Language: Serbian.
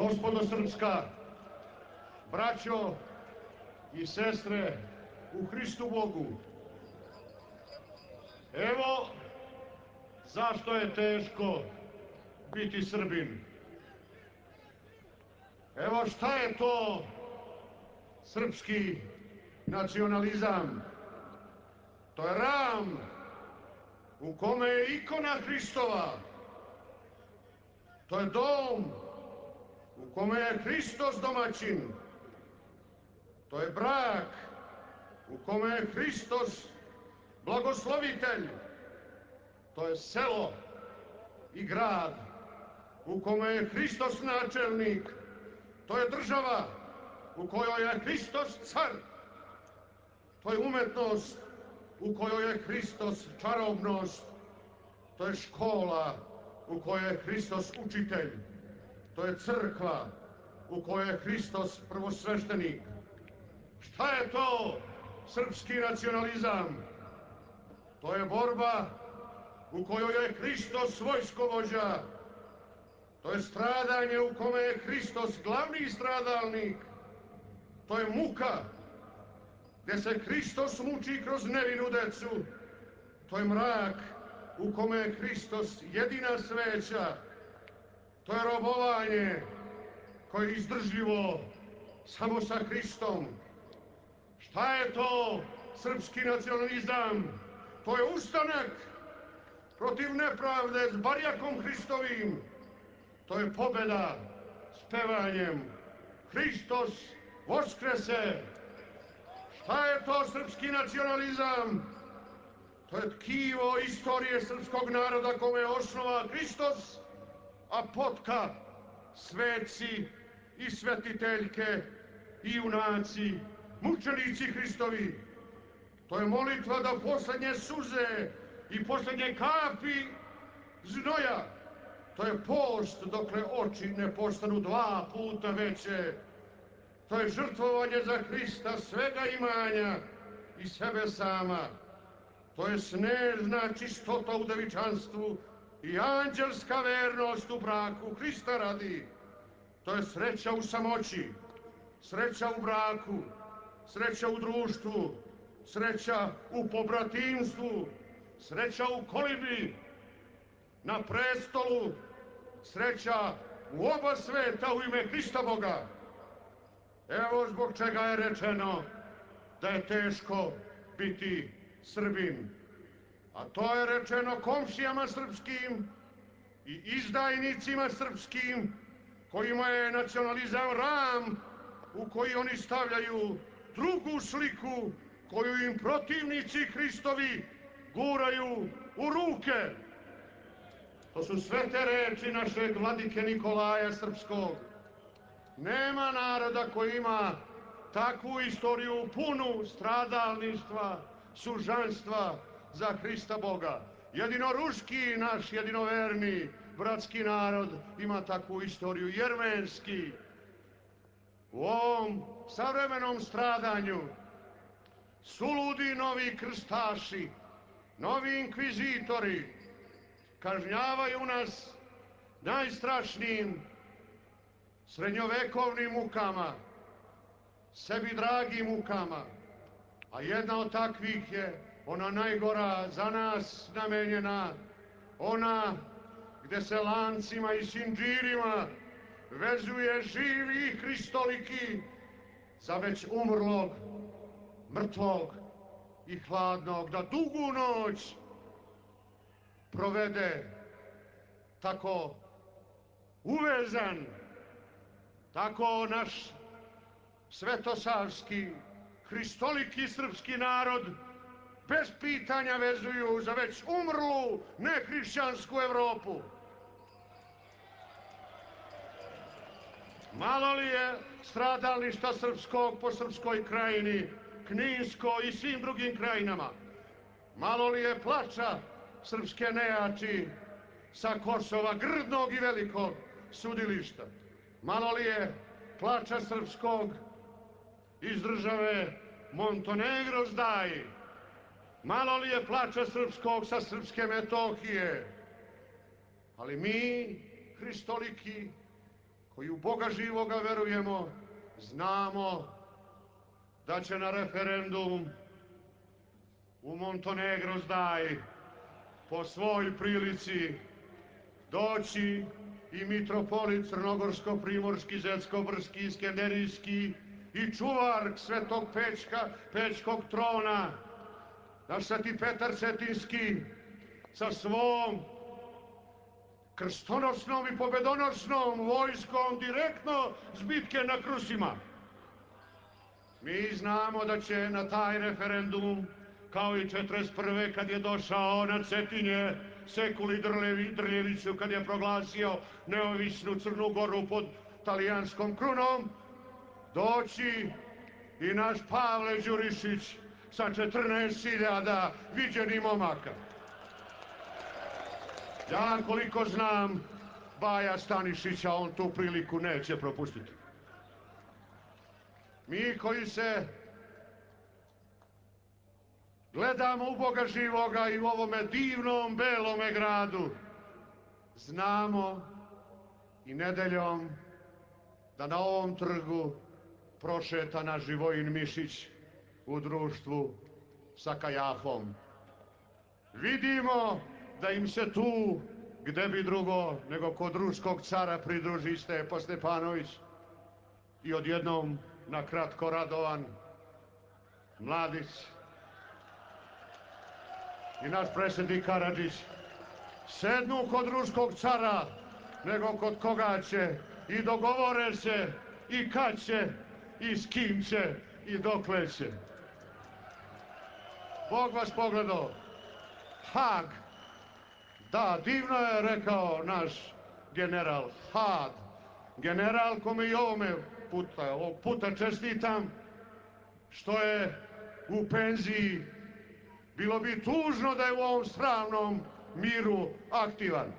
Gospodo Srpska, braćo i sestre u Hristu Bogu, evo zašto je teško biti Srbin. Evo šta je to srpski nacionalizam. To je ram u kome je ikona Hristova. To je dom u kome je Hristos domaćin. To je brak u kome je Hristos blagoslovitelj. To je selo i grad u kome je Hristos načelnik. To je država u kojoj je Hristos car. To je umetnost u kojoj je Hristos čarobnost. To je škola u kojoj je Hristos učitelj. To je crkva u kojoj je Hristos prvosveštenik. Šta je to srpski nacionalizam? To je borba u kojoj je Hristos vojskovođa. To je stradanje u kome je Hristos glavni stradalnik. To je muka gdje se Hristos muči kroz nevinu decu. To je mrak u kome je Hristos jedina sveća. To je robovanje koje je izdržljivo samo sa Hristom. Šta je to srpski nacionalizam? To je ustanak protiv nepravde s barjakom Hristovim. To je pobjeda s pevanjem Hristos voskrese. Šta je to srpski nacionalizam? To je tkivo istorije srpskog naroda kome je osnova Hristos, a potka sveci i svetiteljke i junaci, mučenici Hristovi. To je molitva da posljednje suze i posljednje kapi znoja. To je post dokle oči ne postanu 2 puta veće. To je žrtvovanje za Hrista svega imanja i sebe sama. To je snežna čistota u devičanstvu i anđelska vernost u braku Hrista radi. To je sreća u samoći, sreća u braku, sreća u društvu, sreća u pobratimstvu, sreća u kolibi, na prestolu, sreća u oba sveta u ime Hrista Boga. Evo zbog čega je rečeno da je teško biti Srbin. A to je rečeno komšijama srpskim i izdajnicima srpskim, kojima je nacionalizam ram u koji oni stavljaju drugu sliku koju im protivnici Hristovi guraju u ruke. To su sve te reči našeg vladike Nikolaja Srpskog. Nema naroda koji ima takvu istoriju punu stradalništva, sužanstva za Hrista Boga. Jedino ruski naš jedinoverni bratski narod ima takvu istoriju, jermenski. U ovom savremenom stradanju suludi novi krstaši, novi inkvizitori kažnjavaju nas najstrašnijim srednjovekovnim mukama, sebi dragim mukama, a jedna od takvih je ona najgora za nas namenjena, ona gdje se lancima i sinđirima vezuje živi Hristoliki za već umrlog, mrtvog i hladnog, da dugu noć provede tako uvezan, tako naš svetosavski, hristoliki srpski narod bez pitanja vezuju za već umrlu nehrišćansku Evropu. Malo li je stradalništa srpskog po Srpskoj krajini, Kninskoj i svim drugim krajinama? Malo li je plača srpske nejači sa Kosova, grdnog i velikog sudilišta? Malo li je plača srpskog iz države Montenegro zdaji? Malo li je plača srpskog sa Srpske Metohije? Ali mi, Hristoliki, koji u Boga živoga verujemo, znamo da će na referendum u Montenegro zdaj po svoj prilici doći i mitropolit crnogorsko-primorski, zetsko-brski, iskenderijski i čuvar Svetog Pećkog trona, naš Sveti Petar Cetinski sa svom krstonosnom i pobedonosnom vojskom direktno s bitke na Krusima. Mi znamo da će na taj referendum, kao i 1941. kad je došao na Cetinje Sekuli Drljeviću, kad je proglasio neovisnu Crnu Goru pod talijanskom krunom, doći i naš Pavle Đurišić sa 14.000 viđenih momaka. Ja koliko znam Baja Stanišića, on tu priliku neće propustiti. Mi koji se gledamo u Boga živoga i u ovome divnom belome gradu, znamo i nedeljom da na ovom trgu prošeta naš Živojin Mišić u društvu sa Kajafom. Vidimo da im se tu, gde bi drugo nego kod ruskog cara, pridruži Stepa Stepanović i odjednom na kratko Radovan Mladić i naš predsjednik Karadžić sednu kod ruskog cara, nego kod koga će, i dogovore se i kad će i s kim će i dokle će. Bog vas pogledao. Hag. Da, divno je rekao naš general. Hag. General kome i ovog puta čestitam što je u penziji. Bilo bi tužno da je u ovom sravnom miru aktivan.